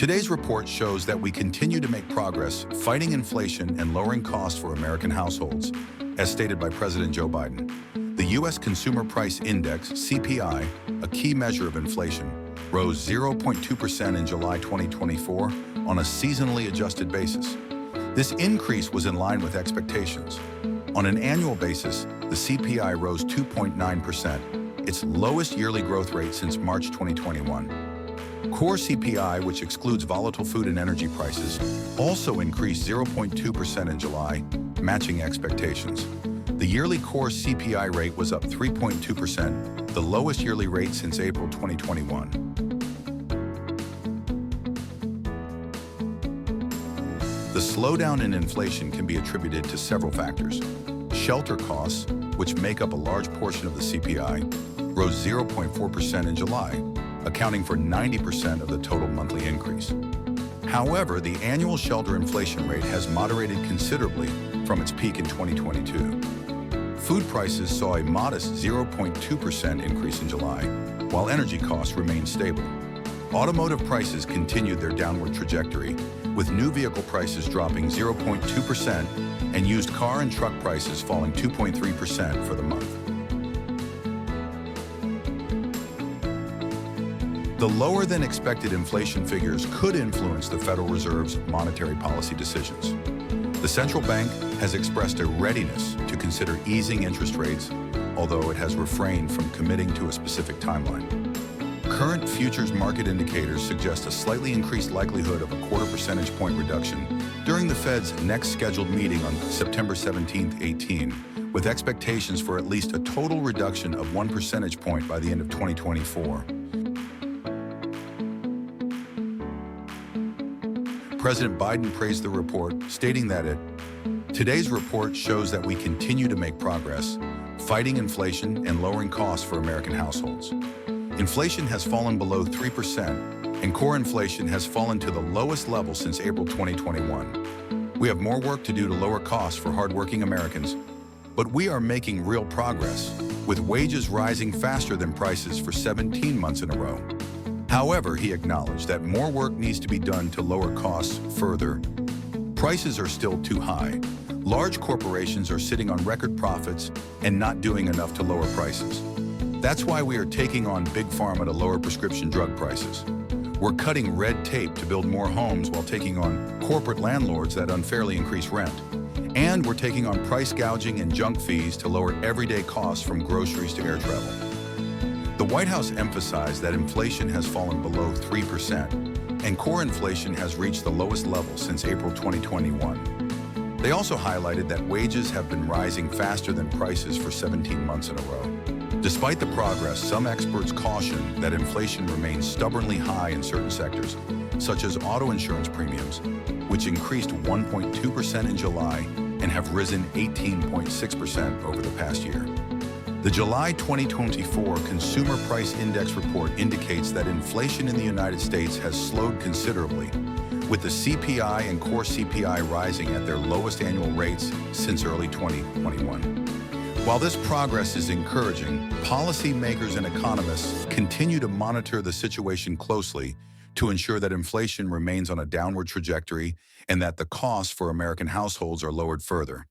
Today's report shows that we continue to make progress fighting inflation and lowering costs for American households, as stated by President Joe Biden. The U.S. Consumer Price Index, CPI, a key measure of inflation, rose 0.2% in July 2024 on a seasonally adjusted basis. This increase was in line with expectations. On an annual basis, the CPI rose 2.9%, its lowest yearly growth rate since March 2021. Core CPI, which excludes volatile food and energy prices, also increased 0.2% in July, matching expectations. The yearly core CPI rate was up 3.2%, the lowest yearly rate since April 2021. The slowdown in inflation can be attributed to several factors. Shelter costs, which make up a large portion of the CPI, rose 0.4% in July, accounting for 90% of the total monthly increase. However, the annual shelter inflation rate has moderated considerably from its peak in 2022. Food prices saw a modest 0.2% increase in July, while energy costs remained stable. Automotive prices continued their downward trajectory, with new vehicle prices dropping 0.2% and used car and truck prices falling 2.3% for the month. The lower-than-expected inflation figures could influence the Federal Reserve's monetary policy decisions. The central bank has expressed a readiness to consider easing interest rates, although it has refrained from committing to a specific timeline. Current futures market indicators suggest a slightly increased likelihood of a quarter percentage point reduction during the Fed's next scheduled meeting on September 17-18, with expectations for at least a total reduction of 1 percentage point by the end of 2024. President Biden praised the report, stating that today's report shows that we continue to make progress, fighting inflation and lowering costs for American households. Inflation has fallen below 3%, and core inflation has fallen to the lowest level since April 2021. We have more work to do to lower costs for hardworking Americans, but we are making real progress, with wages rising faster than prices for 17 months in a row. However, he acknowledged that more work needs to be done to lower costs further. Prices are still too high. Large corporations are sitting on record profits and not doing enough to lower prices. That's why we are taking on Big Pharma to lower prescription drug prices. We're cutting red tape to build more homes while taking on corporate landlords that unfairly increase rent. And we're taking on price gouging and junk fees to lower everyday costs from groceries to air travel. The White House emphasized that inflation has fallen below 3%, and core inflation has reached the lowest level since April 2021. They also highlighted that wages have been rising faster than prices for 17 months in a row. Despite the progress, some experts caution that inflation remains stubbornly high in certain sectors, such as auto insurance premiums, which increased 1.2% in July and have risen 18.6% over the past year. The July 2024 Consumer Price Index report indicates that inflation in the United States has slowed considerably, with the CPI and core CPI rising at their lowest annual rates since early 2021. While this progress is encouraging, policymakers and economists continue to monitor the situation closely to ensure that inflation remains on a downward trajectory and that the costs for American households are lowered further.